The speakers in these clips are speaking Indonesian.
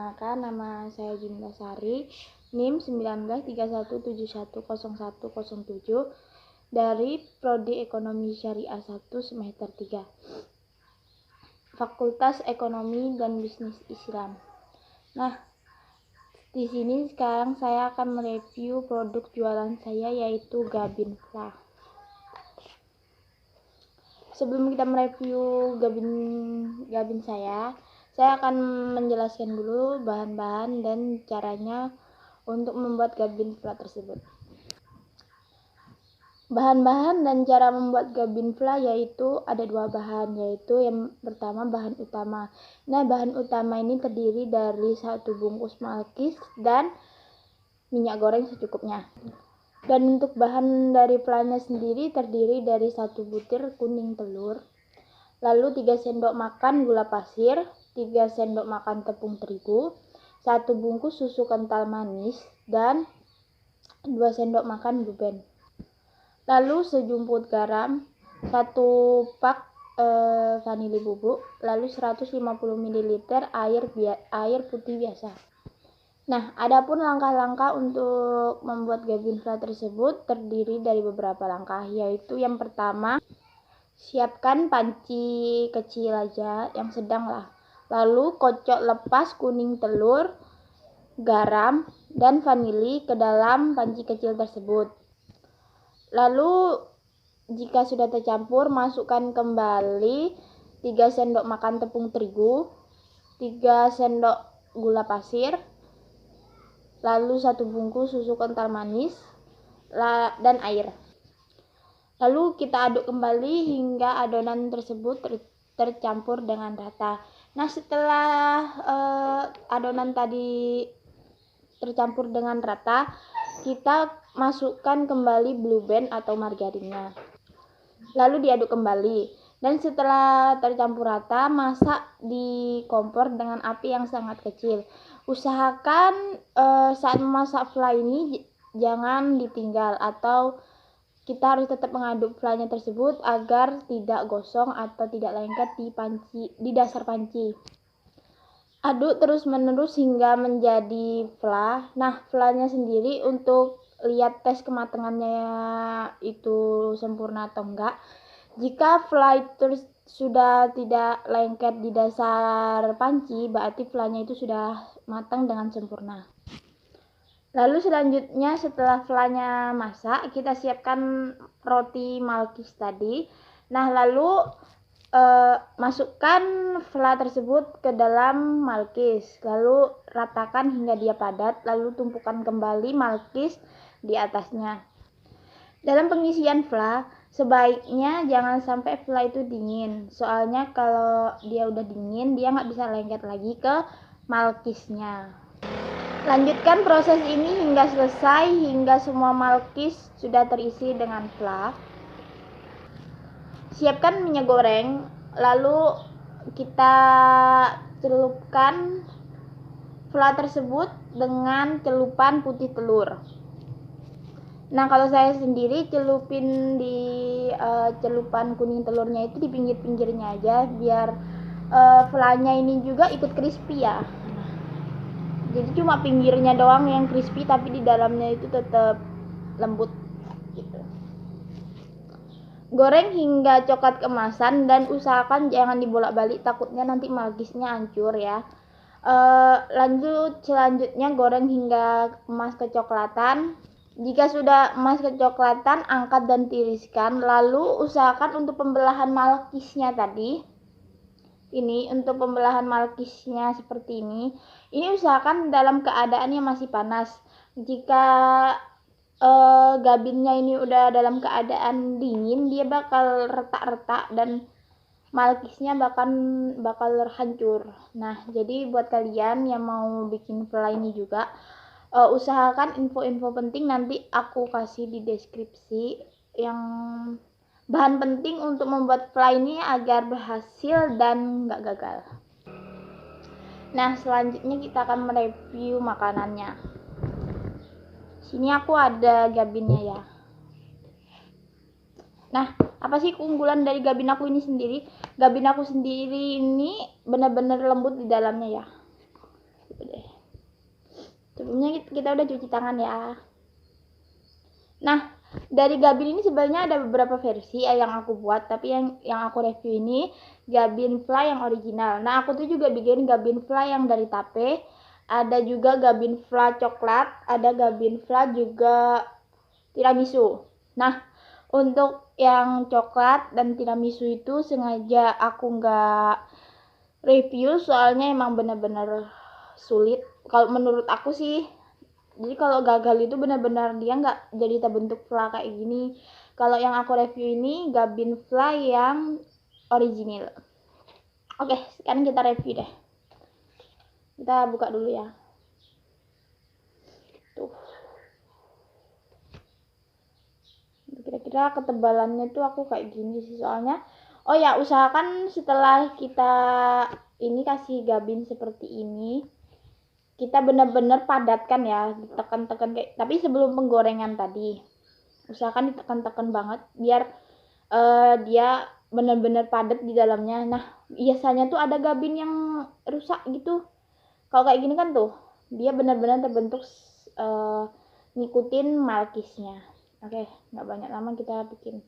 Perkenalkan, nama saya Jinda Sari, NIM 1931710107 dari Prodi Ekonomi Syariah 1 semester 3, Fakultas Ekonomi dan Bisnis Islam. Nah, di sini sekarang saya akan mereview produk jualan saya, yaitu Gabinfla. Sebelum kita mereview Gabin saya akan menjelaskan dulu bahan-bahan dan caranya untuk membuat Gabinfla tersebut. Bahan-bahan dan cara membuat Gabinfla yaitu ada dua bahan, yaitu yang pertama bahan utama. Nah, bahan utama ini terdiri dari 1 bungkus malkis dan minyak goreng secukupnya. Dan untuk bahan dari flanya sendiri terdiri dari 1 butir kuning telur, lalu 3 sendok makan gula pasir, 3 sendok makan tepung terigu, 1 bungkus susu kental manis, dan 2 sendok makan Blue Band. Lalu sejumput garam, 1 pak vanili bubuk, lalu 150 ml air putih biasa. Nah, adapun langkah-langkah untuk membuat Gabinfla tersebut terdiri dari beberapa langkah, yaitu yang pertama, siapkan panci kecil aja, yang sedang lah. Lalu kocok lepas kuning telur, garam, dan vanili ke dalam panci kecil tersebut. Lalu jika sudah tercampur, masukkan kembali 3 sendok makan tepung terigu, 3 sendok gula pasir, lalu 1 bungkus susu kental manis, dan air. Lalu kita aduk kembali hingga adonan tersebut tercampur dengan rata. Nah, setelah adonan tadi tercampur dengan rata, kita masukkan kembali Blue Band atau margarinnya. Lalu diaduk kembali. Dan setelah tercampur rata, masak di kompor dengan api yang sangat kecil. Usahakan saat memasak fla ini jangan ditinggal, atau kita harus tetap mengaduk flanya tersebut agar tidak gosong atau tidak lengket di dasar panci. Aduk terus-menerus hingga menjadi fla. Nah, flanya sendiri untuk lihat tes kematangannya itu sempurna atau enggak. Jika fla itu sudah tidak lengket di dasar panci, berarti flanya itu sudah matang dengan sempurna. Lalu selanjutnya setelah flanya masak, kita siapkan roti malkis tadi. Nah, lalu masukkan fla tersebut ke dalam malkis, lalu ratakan hingga dia padat, lalu tumpukan kembali malkis di atasnya. Dalam pengisian fla, sebaiknya jangan sampai fla itu dingin, soalnya kalau dia udah dingin, dia nggak bisa lengket lagi ke malkisnya. Lanjutkan proses ini hingga selesai, hingga semua malkis sudah terisi dengan fla. Siapkan minyak goreng, lalu kita celupkan fla tersebut dengan celupan putih telur. Nah, kalau saya sendiri celupin di celupan kuning telurnya itu di pinggir-pinggirnya aja, biar flanya ini juga ikut crispy ya. Jadi cuma pinggirnya doang yang crispy, tapi di dalamnya itu tetap lembut gitu. Goreng hingga coklat keemasan dan usahakan jangan dibolak-balik, takutnya nanti malkisnya hancur ya. Selanjutnya goreng hingga emas kecoklatan. Jika sudah emas kecoklatan, angkat dan tiriskan. Lalu usahakan untuk pembelahan malkisnya tadi. Ini untuk pembelahan malkisnya seperti ini. Ini usahakan dalam keadaan yang masih panas. Jika gabinnya ini udah dalam keadaan dingin, dia bakal retak-retak dan malkisnya bakal hancur. Nah, jadi buat kalian yang mau bikin fla ini juga, usahakan info-info penting nanti aku kasih di deskripsi, yang bahan penting untuk membuat fla ini agar berhasil dan nggak gagal. Nah, selanjutnya kita akan mereview makanannya. Sini aku ada gabinnya ya. Nah, apa sih keunggulan dari gabin aku ini sendiri? Gabin aku sendiri ini benar-benar lembut di dalamnya ya. Gitu deh. Sebelumnya kita udah cuci tangan ya. Nah, dari Gabin ini sebenarnya ada beberapa versi yang aku buat, tapi yang aku review ini Gabin Fly yang original. Nah, aku tuh juga bikin Gabin Fly yang dari tape, ada juga Gabin Fly coklat, ada Gabin Fly juga tiramisu. Nah, untuk yang coklat dan tiramisu itu sengaja aku nggak review soalnya emang bener-bener sulit. Kalau menurut aku sih, jadi kalau gagal itu benar-benar dia nggak jadi terbentuk fla kayak gini. Kalau yang aku review ini Gabin Fly yang original. Oke, sekarang kita review deh. Kita buka dulu ya. Tuh. Kira-kira ketebalannya tuh aku kayak gini sih soalnya. Oh ya, usahakan setelah kita ini kasih Gabin seperti ini, kita benar-benar padatkan ya, ditekan-tekan kayak, tapi sebelum penggorengan tadi usahakan ditekan-tekan banget biar dia benar-benar padat di dalamnya. Nah, biasanya tuh ada Gabin yang rusak gitu. Kalau kayak gini kan tuh dia benar-benar terbentuk ngikutin malkisnya. Oke, nggak banyak lama kita bikin.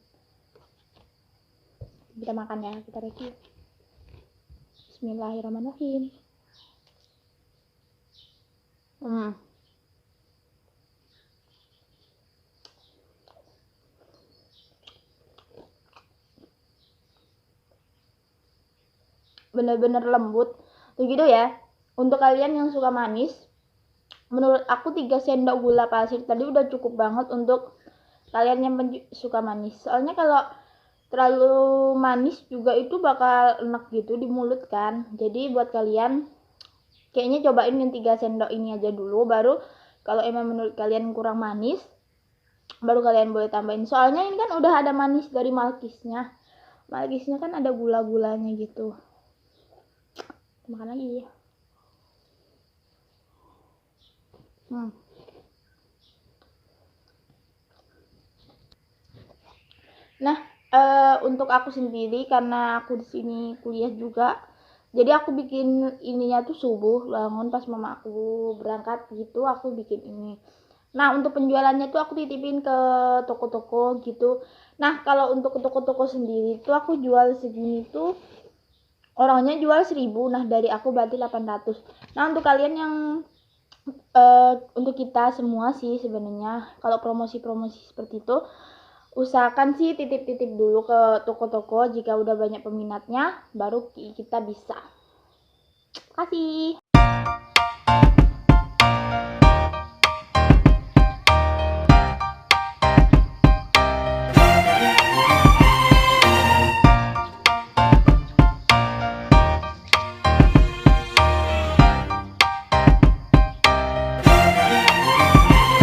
Kita makan ya, kita review. Bismillahirrahmanirrahim. Bener-bener lembut begitu ya. Untuk kalian yang suka manis, menurut aku 3 sendok gula pasir tadi udah cukup banget untuk kalian yang suka manis. Soalnya kalau terlalu manis juga itu bakal enak gitu di mulut kan. Jadi buat kalian kayaknya cobain yang 3 sendok ini aja dulu, baru kalau emang menurut kalian kurang manis baru kalian boleh tambahin. Soalnya ini kan udah ada manis dari malkisnya. Malkisnya kan ada gula-gulanya gitu. Makan lagi. Nah, untuk aku sendiri karena aku di sini kuliah juga, jadi aku bikin ininya tuh subuh bangun pas mama aku berangkat gitu, aku bikin ini. Nah, untuk penjualannya tuh aku titipin ke toko-toko gitu. Nah, kalau untuk toko-toko sendiri tuh aku jual segini tuh orangnya jual 1000, nah dari aku berarti 800. Nah, untuk kalian yang untuk kita semua sih sebenarnya kalau promosi-promosi seperti itu usahakan sih titip-titip dulu ke toko-toko, jika udah banyak peminatnya baru kita bisa. Terima kasih.